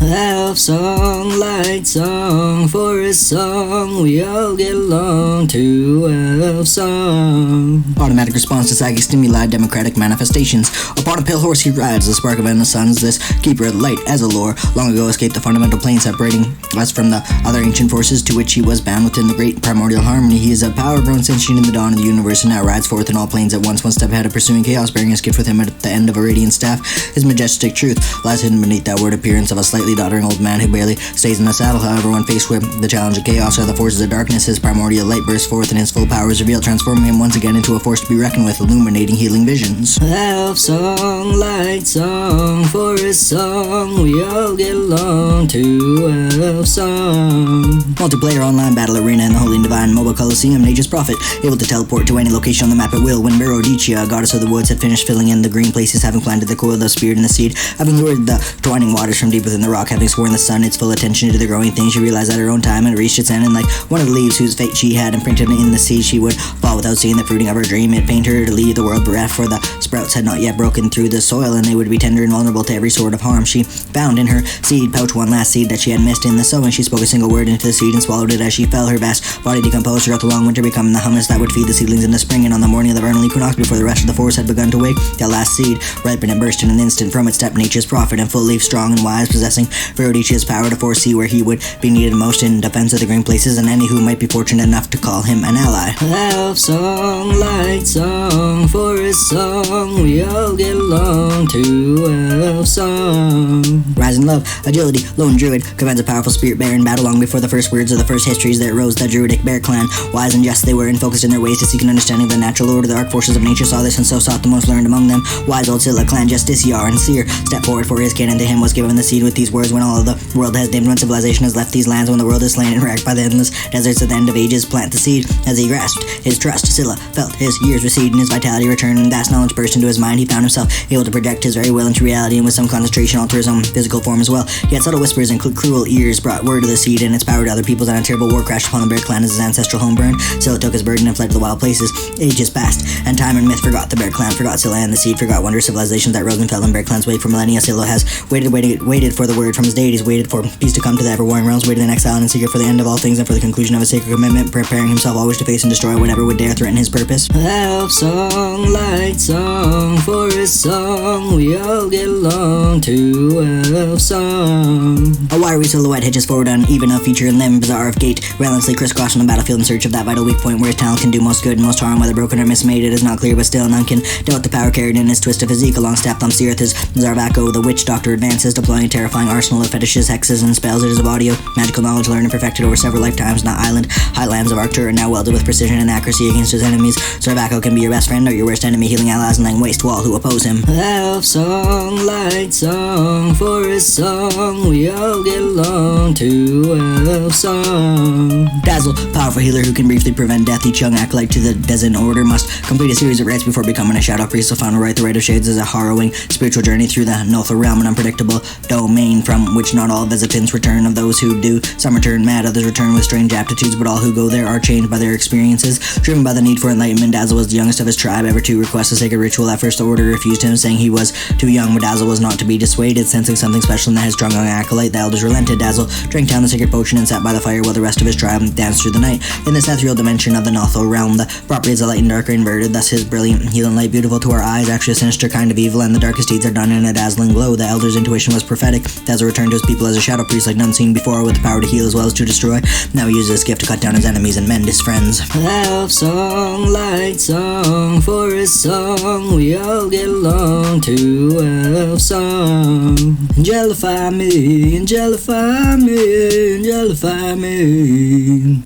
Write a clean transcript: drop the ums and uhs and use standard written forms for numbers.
Elf song, light song, forest song, we all get along to elf song. Automatic response to psychic stimuli, democratic manifestations. Upon a pale horse he rides, the spark of endless suns, this keeper of light as a lore. Long ago escaped the fundamental plane separating us from the other ancient forces to which he was bound within the great primordial harmony. He is a power grown sentient in the dawn of the universe and now rides forth in all planes at once, one step ahead of pursuing chaos, bearing his gift with him at the end of a radiant staff. His majestic truth lies hidden beneath that word appearance of a slightly doddering old man who barely stays in the saddle. However, when faced with the challenge of chaos or the forces of darkness, his primordial light bursts forth and his full power is revealed, transforming him once again into a force to be reckoned with, illuminating healing visions. Elf song, light song, forest song, we all get along to elf song. Multiplayer online battle arena in the holy and divine mobile coliseum, nature's prophet, able to teleport to any location on the map at will. When Merodicea, goddess of the woods, had finished filling in the green places, having planted the coil, the spirit, and the seed, having lured the twining waters from deep within the rock, having sworn the sun its full attention to the growing thing, she realized at her own time and reached its end, and like one of the leaves whose fate she had imprinted in the sea, she would fall without seeing the fruiting of her dream. It pained her to leave the world bereft, for the sprouts had not yet broken through the soil, and they would be tender and vulnerable to every sort of harm. She found in her seed pouch one last seed that she had missed in the sowing. She spoke a single word into the seed and swallowed it as she fell. Her vast body decomposed throughout the long winter, becoming the hummus that would feed the seedlings in the spring. And on the morning of the vernal equinox, before the rest of the forest had begun to wake, that last seed ripened and burst in an instant. From its step nature's prophet, and full leaf, strong and wise, possessing Merodicia's power to foresee where he would be needed most in defense of the green places, and any who might be fortunate enough to call him an ally. Elf song, light song, forest song, we all get along to elf song. Rise in love, agility, lone druid, commands a powerful spirit bear in battle. Long before the first words of the first histories, there rose the druidic bear clan. Wise and just they were, and focused in their ways to seek an understanding of the natural order. The arc forces of nature saw this, and so sought the most learned among them. Wise old Scylla, clan Justiciar and Seer, stepped forward, for his canon to him was given the seed with these words: when all of the world has dimmed, when civilization has left these lands, when the world is slain and racked by the endless deserts at the end of ages, plant the seed. As he grasped his trust, Scylla felt his years recede and his vitality return, and vast knowledge burst into his mind. He found himself able to project his very will into reality, and with some concentration alter his own physical form as well. Yet subtle whispers and cruel ears brought word of the seed and its power to other peoples, and a terrible war crashed upon the bear clan as his ancestral home burned. Scylla took his burden and fled to the wild places. Ages passed, and time and myth forgot the bear clan, forgot Scylla, and the seed forgot wondrous civilizations that rose and fell in bear clan's wake for millennia. Scylla has waited for the word from his deities, waited for peace to come to the ever-warring realms, waited in exile and in secret for the end of all things and for the conclusion of a sacred commitment, preparing himself always to face and destroy whatever would dare threaten his purpose. Elf song, light song, forest song, we all get along to elf song. A wiry silhouette hitches forward on even of feature and limb, bizarre of gait, relentlessly crisscrossing the battlefield in search of that vital weak point where his talent can do most good and most harm. Whether broken or mismade, it is not clear, but still none can doubt the power carried in his twist of physique. Along staff thumb Seereth is Zarvako, the witch doctor advances, deploying a terrifying arsenal of fetishes, hexes, and spells. It is of audio, magical knowledge learned and perfected over several lifetimes, not highlands of Arctur, now welded with precision and accuracy against his enemies. Zarvako can be your best friend or your worst enemy, healing allies and laying waste to all who oppose him. Elf song, light song, forest song, we all get along to elf song. Dazzle, powerful healer who can briefly prevent death. Each young acolyte to the Dezen order must complete a series of rites before becoming a shadow priest. The final rite, the Rite of Shades, is a harrowing spiritual journey through the Notha realm, an unpredictable domain from which not all visitants return. Of those who do, some return mad, others return with strange aptitudes, but all who go there are changed by their experiences. Driven by the need for enlightenment, Dazzle was the youngest of his tribe ever to request a sacred ritual. At first the order refused him, saying he was too young, but Dazzle was not to be dissuaded. Sensing something special in the headstrong young acolyte, the elders relented. Dazzle drank down the sacred potion and sat by the fire while the rest of his tribe danced through the night. In this ethereal dimension of the Notha realm, the properties of light and dark are inverted, thus his brilliant healing light, beautiful to our eyes, actually a sinister kind of evil, and the darkest deeds are done in a dazzling glow. The elder's intuition was prophetic. Dazzle returned to his people as a shadow priest like none seen before, with the power to heal as well as to destroy. Now he uses his gift to cut down his enemies and mend his friends. Elf song, light song, forest song, we all get along to elf song. Angelify me, angelify me, angelify me.